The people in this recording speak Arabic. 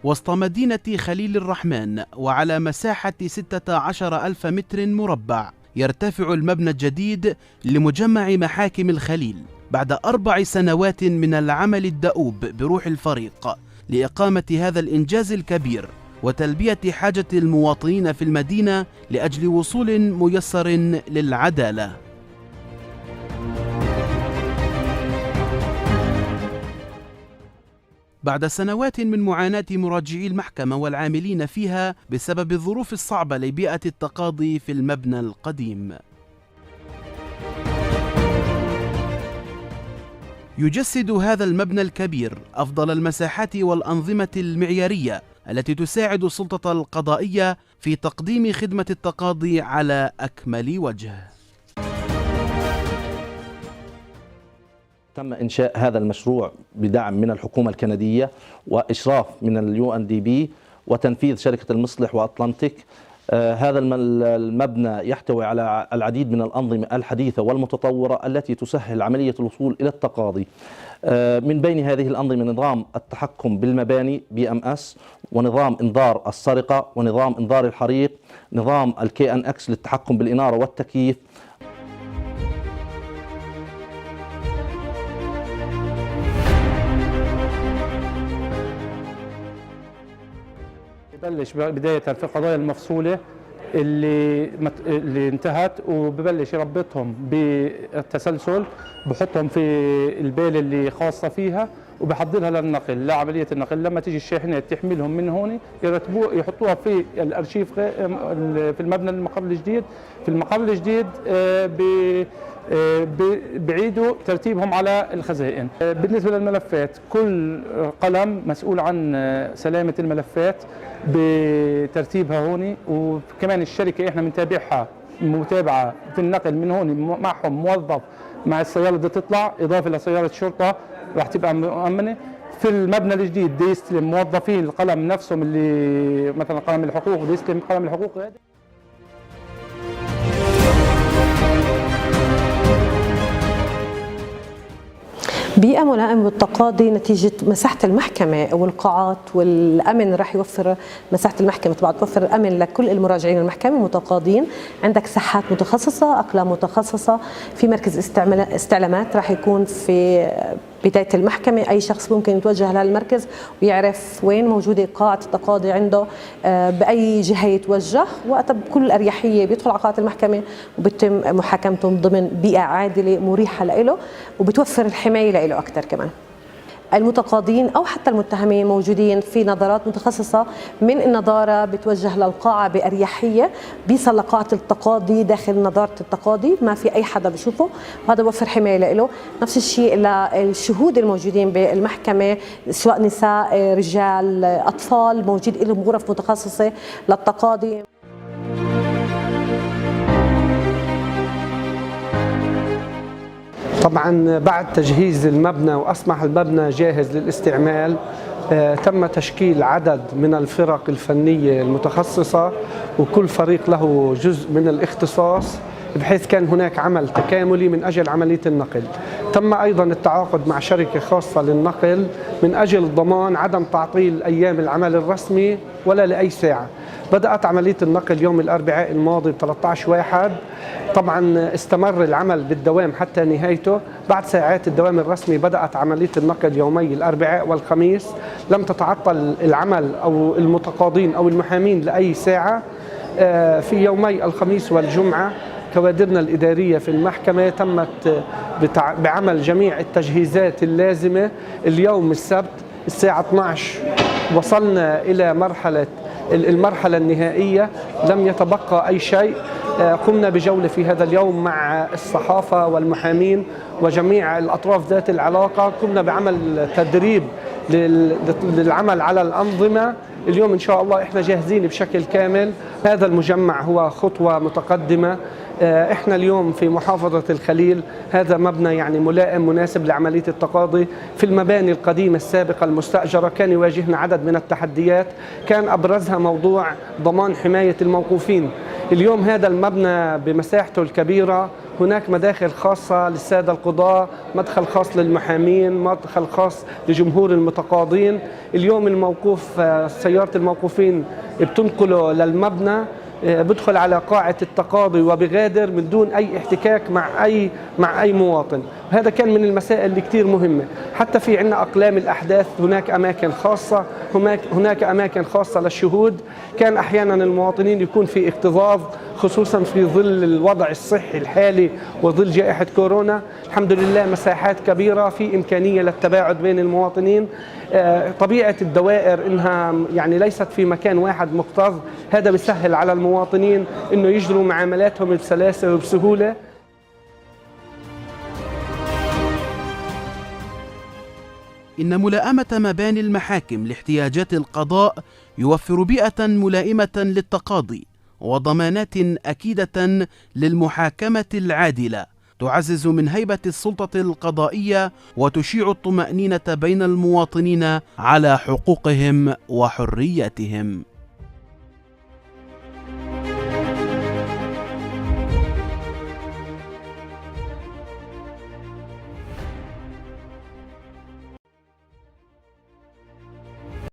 وسط مدينة خليل الرحمن وعلى مساحة 16,000 متر مربع. يرتفع المبنى الجديد لمجمع محاكم الخليل بعد 4 سنوات من العمل الدؤوب بروح الفريق لإقامة هذا الإنجاز الكبير وتلبية حاجة المواطنين في المدينة لأجل وصول ميسر للعدالة. بعد سنوات من معاناة مراجعي المحكمة والعاملين فيها بسبب الظروف الصعبة لبيئة التقاضي في المبنى القديم، يجسد هذا المبنى الكبير أفضل المساحات والأنظمة المعيارية التي تساعد السلطة القضائية في تقديم خدمة التقاضي على أكمل وجه. تم إنشاء هذا المشروع بدعم من الحكومة الكندية وإشراف من الUNDP وتنفيذ شركة المصلح وأطلنطيك. هذا المبنى يحتوي على العديد من الأنظمة الحديثة والمتطورة التي تسهل عملية الوصول إلى التقاضي. من بين هذه الأنظمة نظام التحكم بالمباني BMS، ونظام إنذار السرقة، ونظام إنذار الحريق، نظام KNX للتحكم بالإنارة والتكييف. ببلش بداية في القضايا المفصولة اللي انتهت، وببلش يربطهم بالتسلسل، بحطهم في البيلة اللي خاصة فيها وبحضرها للنقل لعملية النقل. لما تيجي الشاحنات تحملهم من هون يحطوها في الأرشيف في المبنى المقر الجديد. في المقر الجديد بعيدوا ترتيبهم على الخزائن. بالنسبة للملفات، كل قلم مسؤول عن سلامة الملفات بترتيبها هون، وكمان الشركة احنا بنتابعها متابعة في النقل من هون، معهم موظف مع السيارة اللي تطلع إضافة لسيارة شرطة راح تبقى مؤمنة. في المبنى الجديد بده يستلم موظفين القلم نفسهم، اللي مثلا قلم الحقوق بده يستلم قلم الحقوق. بيئة ملائمة بالتقاضي نتيجة مساحة المحكمة والقاعات والأمن. راح يوفر مساحة المحكمة طبعا توفر الأمن لكل المراجعين المحكمة المتقاضين. عندك ساحات متخصصة، أقلام متخصصة، في مركز استعلامات راح يكون في بداية المحكمة. أي شخص ممكن يتوجه للمركز ويعرف وين موجودة قاعة التقاضي عنده، بأي جهة يتوجه، وقتها بكل أريحية بيدخل على قاعة المحكمة وبتم محاكمته ضمن بيئة عادلة مريحة له، وبتوفر الحماية له أكثر. كمان المتقاضين أو حتى المتهمين موجودين في نظارات متخصصة من النظارة بتوجه للقاعة بأريحية، بيصل لقاعة التقاضي داخل نظارة التقاضي ما في أي حدا بشوفه، وهذا بوفر حماية له. نفس الشيء للشهود الموجودين بالمحكمة، سواء نساء رجال أطفال، موجود لهم غرف متخصصة للتقاضي. طبعا بعد تجهيز المبنى وأصبح المبنى جاهز للاستعمال، تم تشكيل عدد من الفرق الفنية المتخصصة، وكل فريق له جزء من الاختصاص، بحيث كان هناك عمل تكاملي من أجل عملية النقل. تم أيضا التعاقد مع شركة خاصة للنقل من أجل ضمان عدم تعطيل أيام العمل الرسمي ولا لأي ساعة. بدأت عملية النقل يوم الأربعاء الماضي 13/1. طبعا استمر العمل بالدوام حتى نهايته. بعد ساعات الدوام الرسمي بدأت عملية النقل يومي الأربعاء والخميس. لم تتعطل العمل أو المتقاضين أو المحامين لأي ساعة. في يومي الخميس والجمعة كوادرنا الإدارية في المحكمة تمت بعمل جميع التجهيزات اللازمة. اليوم السبت الساعة 12 وصلنا إلى المرحلة النهائية، لم يتبقى أي شيء. قمنا بجولة في هذا اليوم مع الصحافة والمحامين وجميع الأطراف ذات العلاقة. قمنا بعمل تدريب للعمل على الأنظمة. اليوم إن شاء الله إحنا جاهزين بشكل كامل. هذا المجمع هو خطوة متقدمة احنا اليوم في محافظة الخليل هذا مبنى يعني ملائم مناسب لعملية التقاضي. في المباني القديمة السابقة المستأجرة كان يواجهنا عدد من التحديات، كان أبرزها موضوع ضمان حماية الموقوفين. اليوم هذا المبنى بمساحته الكبيرة هناك مداخل خاصة للسادة القضاة، مدخل خاص للمحامين، مدخل خاص لجمهور المتقاضين. اليوم الموقوف سيارة الموقوفين بتنقله للمبنى، بدخل على قاعة التقاضي وبغادر من دون أي احتكاك مع أي مواطن. هذا كان من المسائل اللي كتير مهمة. حتى في عندنا أقلام الأحداث هناك أماكن خاصة، هناك أماكن خاصة للشهود. كان أحيانا المواطنين يكون في اكتظاظ خصوصا في ظل الوضع الصحي الحالي وظل جائحة كورونا. الحمد لله مساحات كبيرة، في إمكانية للتباعد بين المواطنين. طبيعة الدوائر إنها يعني ليست في مكان واحد مكتظ، هذا بيسهل على المواطنين إنه يجروا معاملاتهم بسلاسة وبسهولة. إن ملائمة مباني المحاكم لاحتياجات القضاء يوفر بيئة ملائمة للتقاضي وضمانات أكيدة للمحاكمة العادلة، تعزز من هيبة السلطة القضائية وتشيع الطمأنينة بين المواطنين على حقوقهم وحرياتهم.